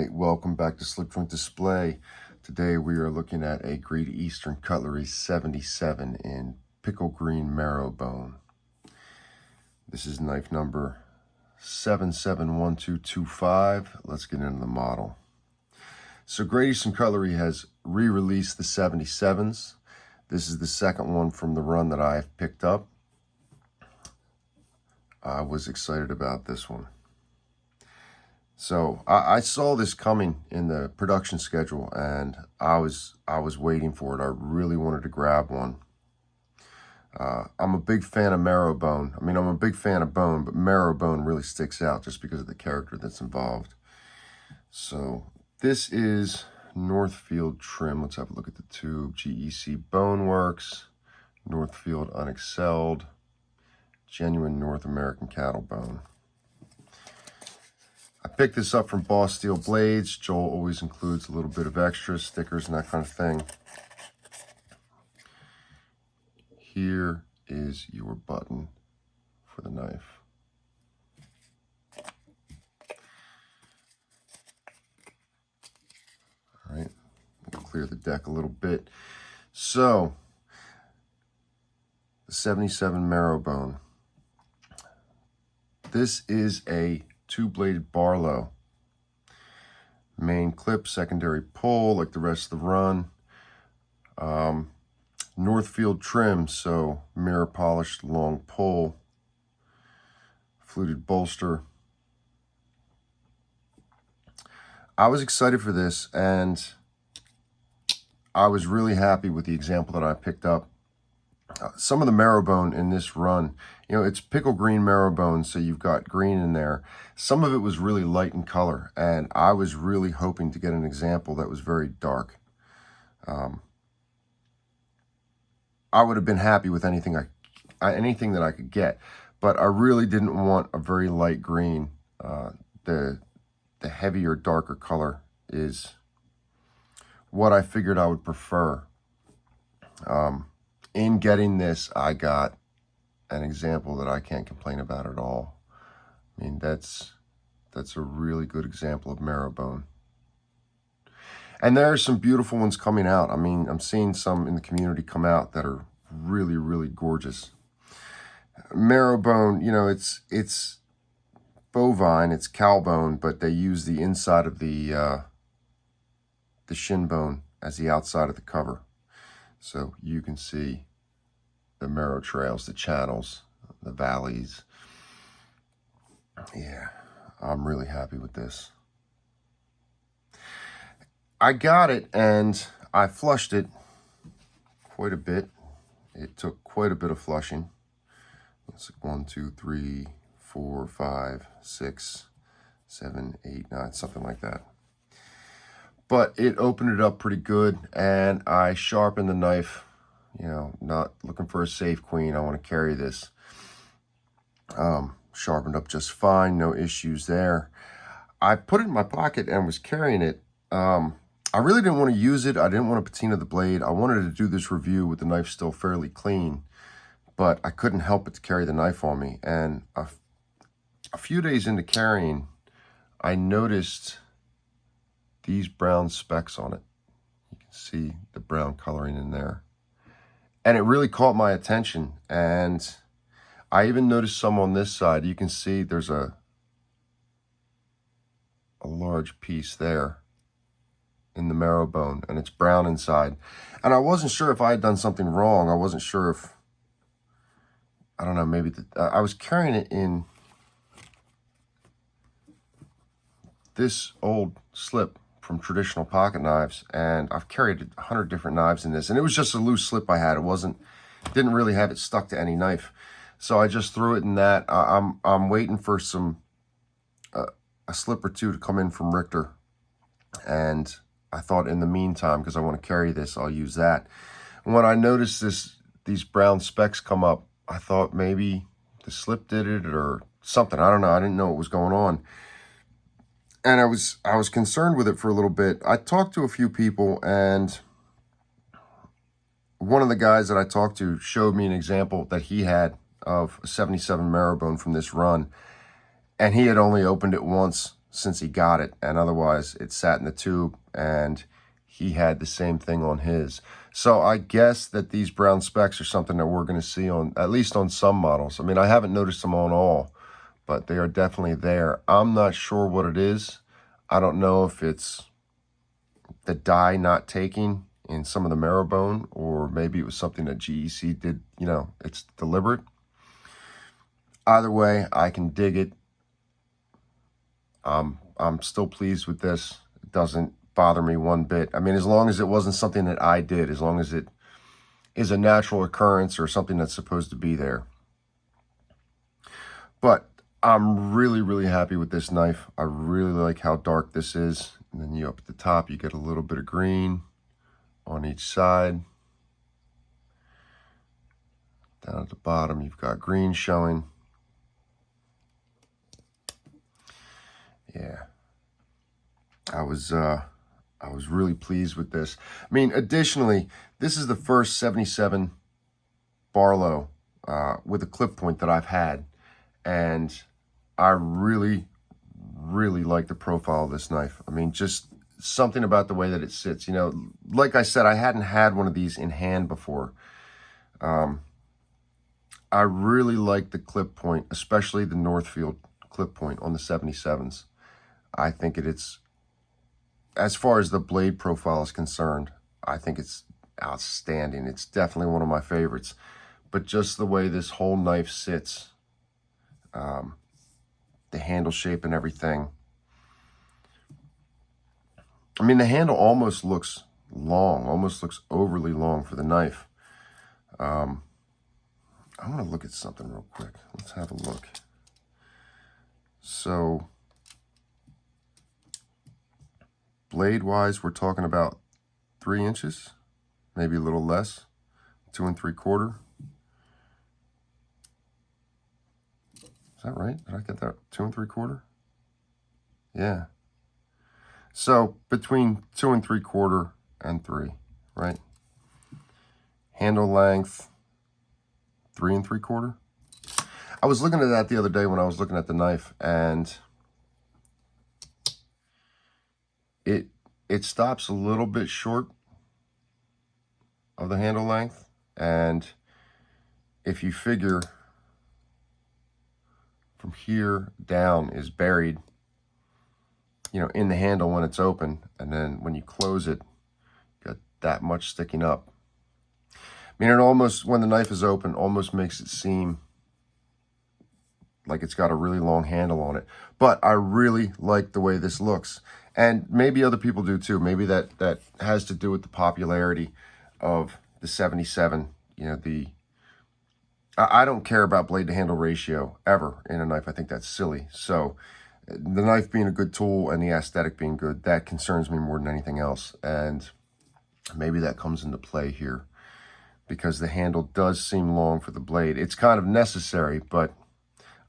Alright, welcome back to Slip Joint Display. Today we are looking at a Great Eastern Cutlery 77 in Pickle Green Marrow Bone. This is knife number 771225. Let's get into the model. So Great Eastern Cutlery has re-released the 77s. This is the second one from the run that I have picked up. I was excited about this one. So I saw this coming in the production schedule, and I was waiting for it. I really wanted to grab one. I'm a big fan of marrow bone. I mean, I'm a big fan of bone, but marrow bone really sticks out just because of the character that's involved. So this is Northfield trim. Let's have a look at the tube. GEC Boneworks, Northfield Unexcelled, genuine North American cattle bone. I picked this up from Boss Steel Blades. Joel always includes a little bit of extra stickers and that kind of thing. Here is your button for the knife. All right, we'll clear the deck a little bit. So, the 77 marrow bone. This is a two-bladed Barlow. Main clip, secondary pull, like the rest of the run. Northfield trim, so mirror polished long pull. Fluted bolster. I was excited for this, and I was really happy with the example that I picked up. Some of the marrow bone in this run, you know, it's pickle green marrow bone, so you've got green in there. Some of it was really light in color, and I was really hoping to get an example that was very dark. I would have been happy with anything that I could get, but I really didn't want a very light green. The heavier, darker color is what I figured I would prefer. In getting this, I got an example that I can't complain about at all. I mean, that's a really good example of marrow bone. And there are some beautiful ones coming out. I mean, I'm seeing some in the community come out that are really, really gorgeous. Marrow bone, you know, it's bovine, it's cow bone, but they use the inside of the shin bone as the outside of the cover. So you can see the marrow trails, the channels, the valleys. Yeah, I'm really happy with this. I got it and I flushed it quite a bit. It took quite a bit of flushing. It's like 1, 2, 3, 4, 5, 6, 7, 8, 9, something like that. But it opened it up pretty good, and I sharpened the knife. You know, not looking for a safe queen. I want to carry this. Sharpened up just fine, no issues there. I put it in my pocket and was carrying it. I really didn't want to use it. I didn't want to patina the blade. I wanted to do this review with the knife still fairly clean, but I couldn't help but to carry the knife on me. And a few days into carrying, I noticed these brown specks on it. You can see the brown coloring in there. And it really caught my attention. And I even noticed some on this side. You can see there's a large piece there in the marrow bone, and it's brown inside. And I wasn't sure if I had done something wrong. I wasn't sure if, I don't know, maybe I was carrying it in this old slip from traditional pocket knives, and I've carried 100 different knives in this, and it was just a loose slip I had. Didn't really have it stuck to any knife, so I just threw it in that. I'm waiting for a slip or two to come in from Richter, and I thought in the meantime, because I want to carry this, I'll use that. And when I noticed these brown specks come up, I thought maybe the slip did it or something. I don't know. I didn't know what was going on. And I was concerned with it for a little bit. I talked to a few people, and one of the guys that I talked to showed me an example that he had of a 77 marrow bone from this run, and he had only opened it once since he got it, and otherwise it sat in the tube, and he had the same thing on his. So I guess that these brown specks are something that we're going to see on, at least on some models. I mean, I haven't noticed them on all, but they are definitely there. I'm not sure what it is. I don't know if it's the dye not taking in some of the marrow bone, or maybe it was something that GEC did, you know, it's deliberate. Either way, I can dig it. I'm still pleased with this. It doesn't bother me one bit. I mean, as long as it wasn't something that I did, as long as it is a natural occurrence or something that's supposed to be there. But I'm really, really happy with this knife. I really like how dark this is. And then you up at the top, you get a little bit of green on each side. Down at the bottom, you've got green showing. Yeah. I was really pleased with this. I mean, additionally, this is the first 77 Barlow with a clip point that I've had. And I really, really like the profile of this knife. I mean, just something about the way that it sits. You know, like I said, I hadn't had one of these in hand before. I really like the clip point, especially the Northfield clip point on the 77s. I think it's, as far as the blade profile is concerned, I think it's outstanding. It's definitely one of my favorites. But just the way this whole knife sits, the handle shape and everything. I mean, the handle almost looks long, almost looks overly long for the knife. I'm going to look at something real quick. Let's have a look. So, blade-wise, we're talking about 3 inches, maybe a little less, 2 3/4. Is that right? Did I get that? 2 3/4? Yeah. So between 2 3/4 and 3, right? Handle length, 3 3/4. I was looking at that the other day when I was looking at the knife, and it stops a little bit short of the handle length. And if you figure from here down is buried, you know, in the handle when it's open, and then when you close it, you got that much sticking up. I mean, it almost, when the knife is open, almost makes it seem like it's got a really long handle on it. But I really like the way this looks. And maybe other people do too. Maybe that has to do with the popularity of the 77. You know, I don't care about blade to handle ratio ever in a knife. I think that's silly. So the knife being a good tool and the aesthetic being good, that concerns me more than anything else. And maybe that comes into play here, because the handle does seem long for the blade. It's kind of necessary, but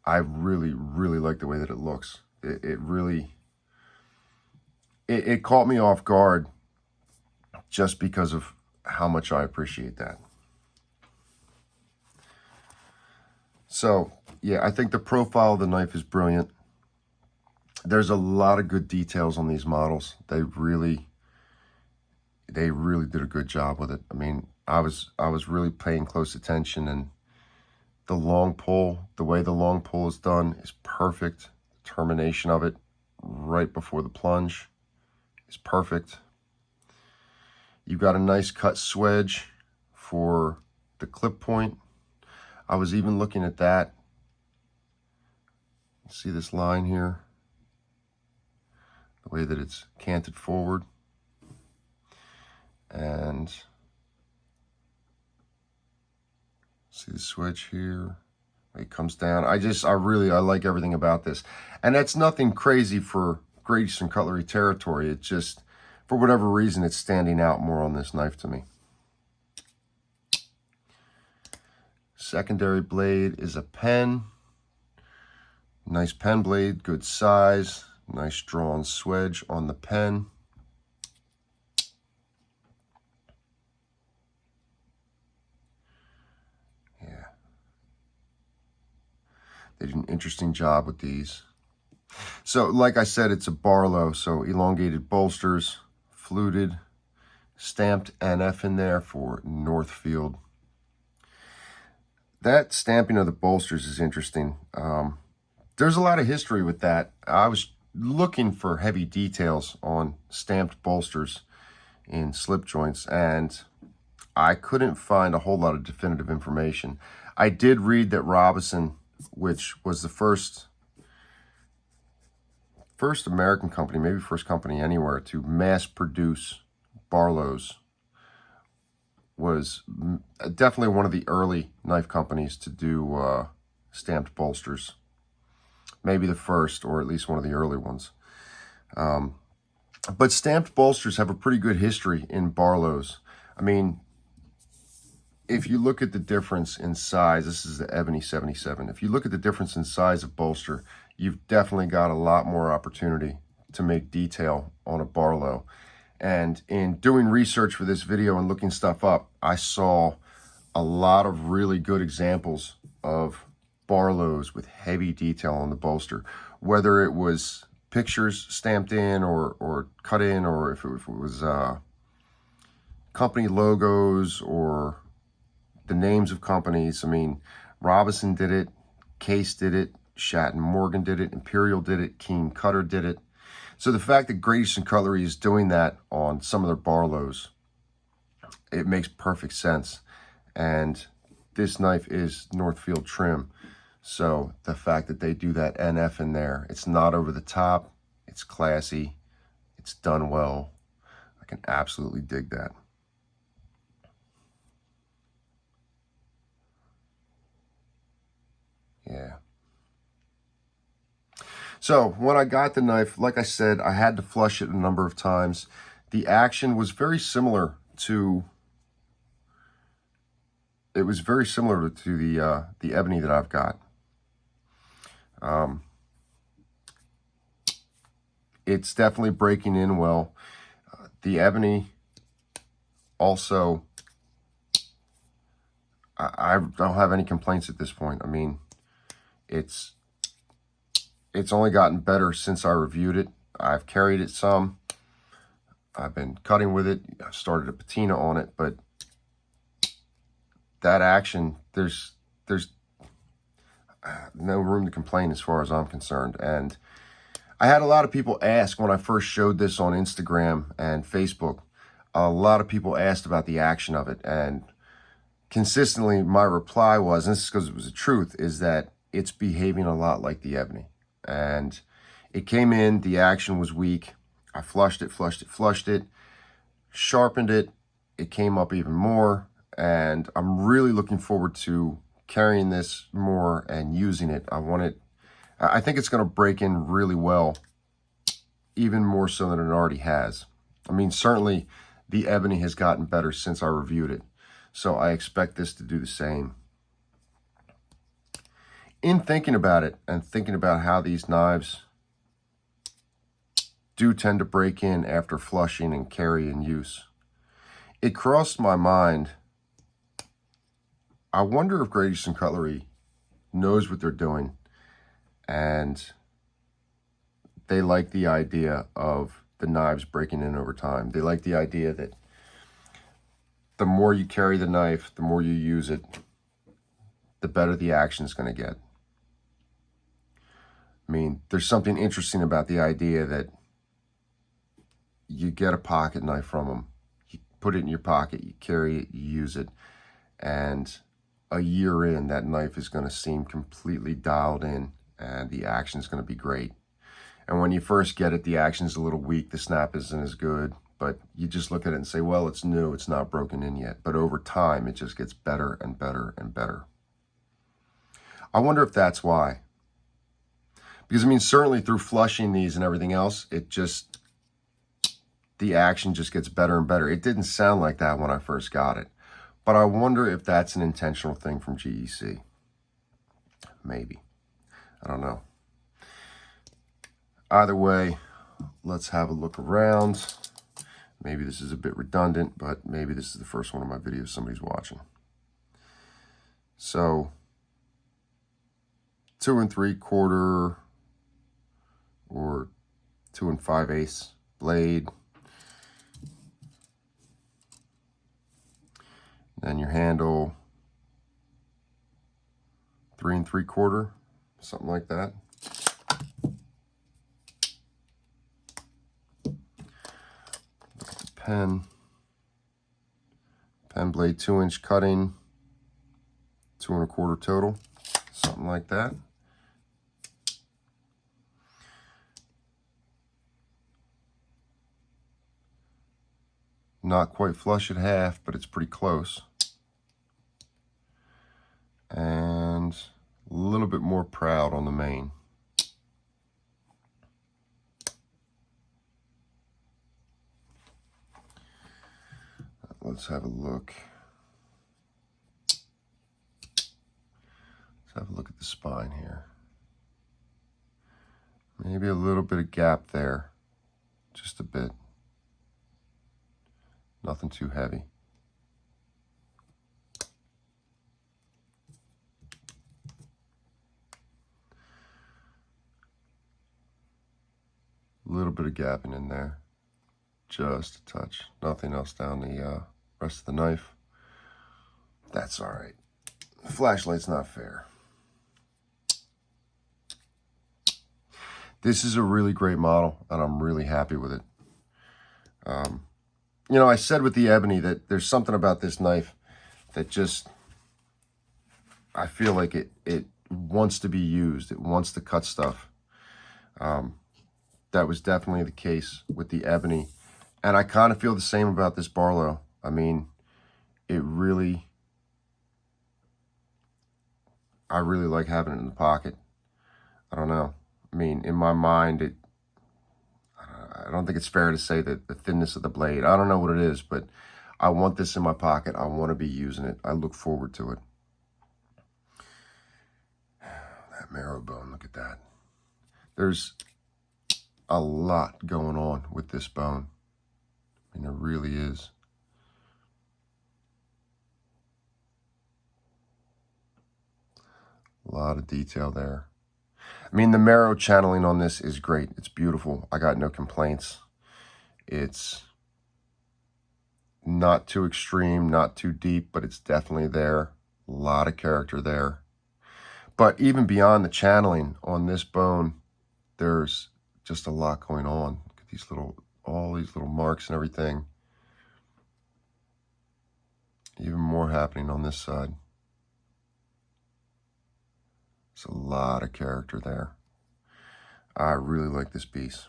I really, really like the way that it looks. It really, it caught me off guard just because of how much I appreciate that. So, yeah, I think the profile of the knife is brilliant. There's a lot of good details on these models. They really did a good job with it. I mean, I was really paying close attention, and the long pull, the way the long pull is done is perfect. The termination of it right before the plunge is perfect. You've got a nice cut swedge for the clip point. I was even looking at that. See this line here? The way that it's canted forward. And see the swedge here? It comes down. I like everything about this. And that's nothing crazy for Great Eastern Cutlery territory. It just, for whatever reason, it's standing out more on this knife to me. Secondary blade is a pen. Nice pen blade, good size. Nice drawn swedge on the pen. Yeah. They did an interesting job with these. So like I said, it's a Barlow, so elongated bolsters, fluted, stamped NF in there for Northfield. That stamping of the bolsters is interesting. There's a lot of history with that. I was looking for heavy details on stamped bolsters in slip joints, and I couldn't find a whole lot of definitive information. I did read that Robinson, which was the first American company, maybe first company anywhere to mass produce Barlows, was definitely one of the early knife companies to do stamped bolsters. Maybe the first, or at least one of the early ones. But stamped bolsters have a pretty good history in Barlows. I mean, if you look at the difference in size, this is the Ebony 77. If you look at the difference in size of bolster, you've definitely got a lot more opportunity to make detail on a Barlow. And in doing research for this video and looking stuff up, I saw a lot of really good examples of Barlows with heavy detail on the bolster, whether it was pictures stamped in or cut in, or if it was company logos or the names of companies. I mean, Robinson did it, Case did it, Shatton Morgan did it, Imperial did it, Keen Cutter did it. So the fact that Great Eastern Cutlery is doing that on some of their Barlows, it makes perfect sense. And this knife is Northfield trim. So the fact that they do that NF in there, it's not over the top, it's classy, it's done well. I can absolutely dig that. Yeah. So when I got the knife, like I said, I had to flush it a number of times. The action was very similar to, the Ebony that I've got. It's definitely breaking in well. The Ebony also, I don't have any complaints at this point. I mean, it's only gotten better since I reviewed it. I've carried it some. I've been cutting with it. I started a patina on it, but that action, there's no room to complain as far as I'm concerned. And I had a lot of people ask when I first showed this on Instagram and Facebook. A lot of people asked about the action of it, and consistently my reply was, and this is because it was the truth, is that it's behaving a lot like the Ebony. And it came in, the action was weak. I flushed it, sharpened it. It came up even more, and I'm really looking forward to carrying this more and using it. I think it's going to break in really well, even more so than it already has. I mean, certainly the Ebony has gotten better since I reviewed it, so I expect this to do the same. In thinking about it and thinking about how these knives do tend to break in after flushing and carry in use, it crossed my mind, I wonder if Great Eastern Cutlery knows what they're doing and they like the idea of the knives breaking in over time. They like the idea that the more you carry the knife, the more you use it, the better the action is going to get. I mean, there's something interesting about the idea that you get a pocket knife from them, you put it in your pocket, you carry it, you use it, and a year in, that knife is going to seem completely dialed in and the action is going to be great. And when you first get it, the action is a little weak, the snap isn't as good, but you just look at it and say, well, it's new, it's not broken in yet. But over time, it just gets better and better and better. I wonder if that's why. Because, I mean, certainly through flushing these and everything else, the action just gets better and better. It didn't sound like that when I first got it. But I wonder if that's an intentional thing from GEC. Maybe. I don't know. Either way, let's have a look around. Maybe this is a bit redundant, but maybe this is the first one of my videos somebody's watching. So, 2 3/4 2 5/8 blade. Then your handle, 3 3/4, something like that. Look at the pen. Pen blade, 2-inch cutting, 2 1/4 total, something like that. Not quite flush at half, but it's pretty close. And a little bit more proud on the main. Let's have a look. Let's have a look at the spine here. Maybe a little bit of gap there, just a bit. Nothing too heavy. A little bit of gapping in there, just a touch. Nothing else down the rest of the knife. That's all right. The flashlight's not fair. This is a really great model, and I'm really happy with it. You know, I said with the ebony that there's something about this knife that just, I feel like it wants to be used. It wants to cut stuff. That was definitely the case with the ebony. And I kind of feel the same about this Barlow. I mean, I really like having it in the pocket. I don't know. I mean, in my mind, I don't think it's fair to say that the thinness of the blade, I don't know what it is, but I want this in my pocket. I want to be using it. I look forward to it. That marrow bone, look at that. There's a lot going on with this bone. I mean, there really is. A lot of detail there. I mean, the marrow channeling on this is great. It's beautiful. I got no complaints. It's not too extreme, not too deep, but it's definitely there. A lot of character there. But even beyond the channeling on this bone, there's just a lot going on. Look at these all these little marks and everything. Even more happening on this side. There's a lot of character there. I really like this piece.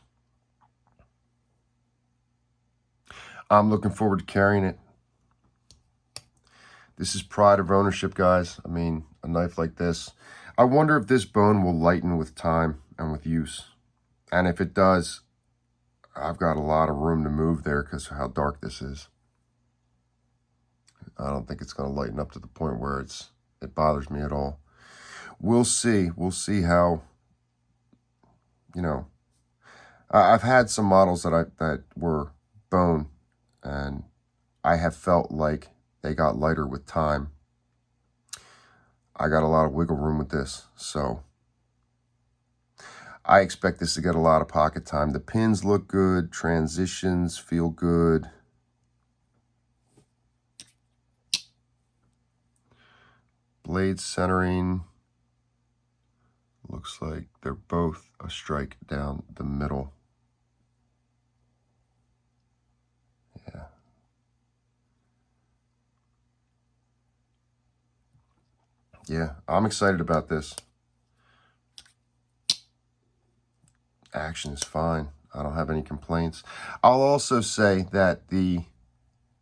I'm looking forward to carrying it. This is pride of ownership, guys. I mean, a knife like this. I wonder if this bone will lighten with time and with use. And if it does, I've got a lot of room to move there because of how dark this is. I don't think it's going to lighten up to the point where it bothers me at all. We'll see. We'll see how, you know, I've had some models that were bone, and I have felt like they got lighter with time. I got a lot of wiggle room with this, so I expect this to get a lot of pocket time. The pins look good, transitions feel good. Blade centering looks like they're both a strike down the middle. Yeah. Yeah, I'm excited about this. Action is fine. I don't have any complaints. I'll also say that the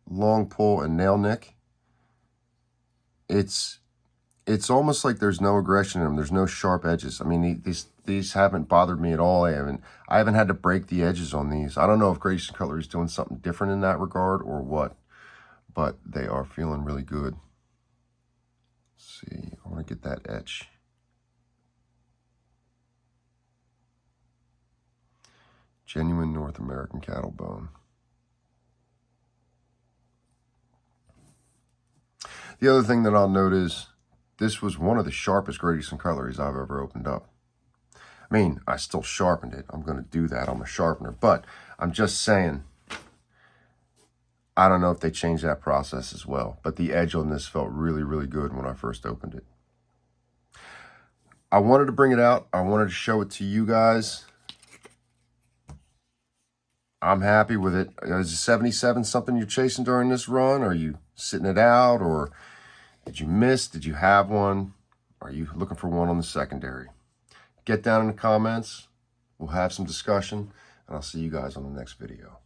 long pull and nail nick, it's almost like there's no aggression in them. There's no sharp edges. I mean, these haven't bothered me at all. I haven't had to break the edges on these. I don't know if Great Eastern Cutlery is doing something different in that regard or what, but they are feeling really good. Let's see, I want to get that etch. Genuine North American cattle bone. The other thing that I'll note is this was one of the sharpest Great Eastern Cutleries I've ever opened up. I mean, I still sharpened it. I'm going to do that. I'm a sharpener. But I'm just saying, I don't know if they changed that process as well. But the edge on this felt really, really good when I first opened it. I wanted to bring it out. I wanted to show it to you guys. I'm happy with it. Is a 77 something you're chasing during this run? Are you sitting it out? Or did you miss? Did you have one? Are you looking for one on the secondary? Get down in the comments. We'll have some discussion. And I'll see you guys on the next video.